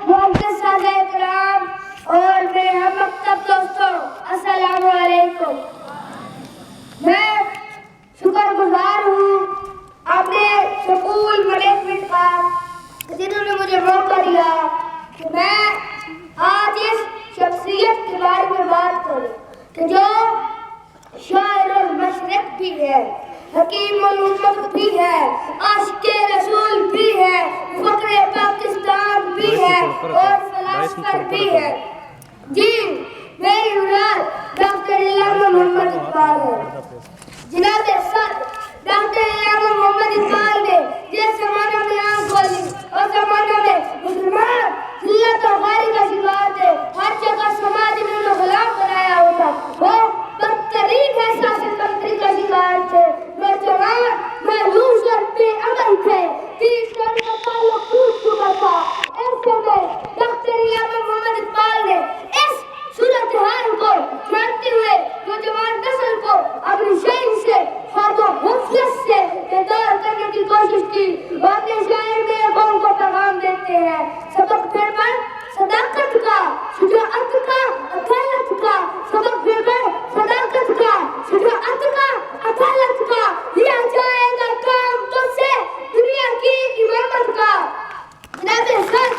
معزز سادہ اکرام اور میرے ہم مکتب دوستوں، السلام علیکم۔ میں شکر گزار ہوں اپنے سکول مینجمنٹ کا جنہوں نے مجھے موقع دیا کہ میں آج اس شخصیت کے بارے میں بات کروں کہ جو شاعر المشرق بھی ہے، حکیم الامت بھی ہے، عاشق رسول بھی ہے، فخر پاکستان بھی ہے اور فلاسفر بھی ہے۔ جی، میری اولاد ڈاکٹر علامہ محمد اقبال ہے۔ جناب سر ڈاکٹر علامہ محمد اقبال نے جس زمانہ میں آنکھ کھولی اس زمانہ میں مسلمان ذلت و خواری کا شکار تھے، ہر جگہ سماج نے انہیں غلام بنایا ہوتا، وہ بدترین احساس کمتری کا شکار تھے، نوجوان مایوس اور بے عمل تھے، دین سے ان کا تعلق ٹوٹ چکا تھا۔ ایسے میں ڈاکٹر علامہ محمد اقبال نے اس صورتحال کو جانتے ہوئے نوجوان نسل کو اپنی شعر سے خواب و غفلت سے بیدار کرنے کی کوشش کی۔ وہ اپنے شاعر میں قوم کو پیغام دیتے ہیں، سبق پھر پر صداقت کا، شجاعت کا، عدالت کا، سبق پھر پر صداقت کا، شجاعت کا، عدالت کا، لیا جائے گا کام تجھ سے دنیا کی امامت کا۔ جناب سر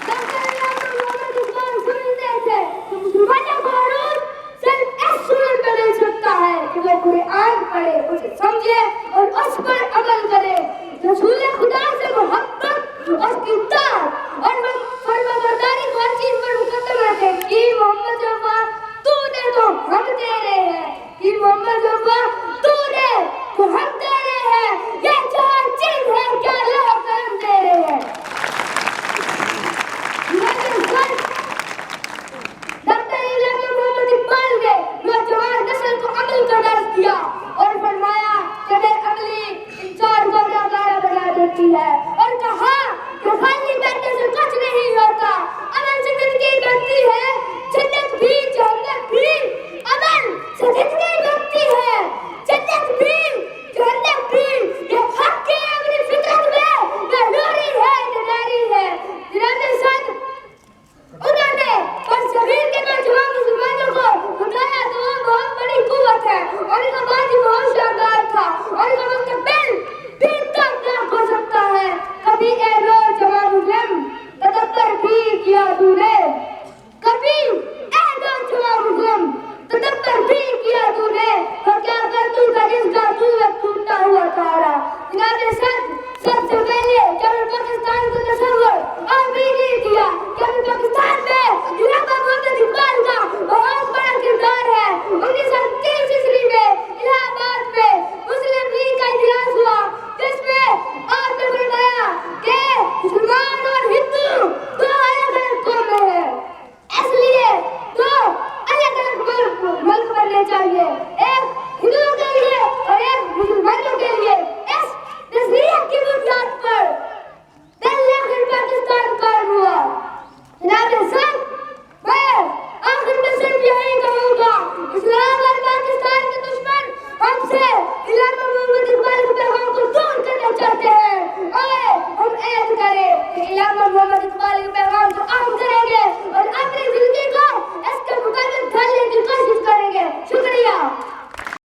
ڈاکٹر علامہ محمد اقبال سمجھتے تھے کہ مسلمانوں کا عروج صرف اس صورت میں مل سکتا ہے کہ وہ قرآن پڑھے، اسے سمجھے اور اس پر عمل کرے، رسول خدا سے محبت، اس کی اطاعت اور فرمانبرداری کو ہر چیز پر مقدم رکھے۔ کہ محمد رفا تو نے تو ہم تیرے ہیں، کہ محمد رفا تو نے تو ہم تیرے ہیں، یہ چار چیز ہے کیا اللہ و کرم تیرے ہیں۔ ڈاکٹر علامہ محمد اقبال نے نوجوان نسل کو عمل کا درس دیا اور فرمایا کہ بے عملی انسان کو ناکارہ بنا دیتی ہے، اور کہا کہ خالی بیٹھنے سے کچھ نہیں ہوتا، عمل سے زندگی بنتی ہے، جنت بھی جہنم بھی، عمل سے زندگی بنتی ہے، جنت بھی جہنم بھی، یہ حق ہے اپنی فطرت میں، یہ نوری ہے یہ ناری ہے۔ جناب سر انہوں نے اور صغیر کے نوجوان مسلمانوں کو بتایا تو وہ بہت بڑی قوت ہے، اور ان کا بات ہی بہت شاندار تھا، اور ان کا مستقبل بھی کامیاب ہو سکتا ہے۔ کبھی اے نوجوان مسلم تدبر بھی کیا تو نے، کبھی اے نوجوان مسلم تدبر بھی کیا تو نے، اور کیا کر تو کا جس کا تو ایک ٹوٹا ہوا تارا۔ جناب سر سب سے پہلے کیا میں پاکستان کو تصور اور بھی نہیں کیا کہ ہمیں پاکستان میں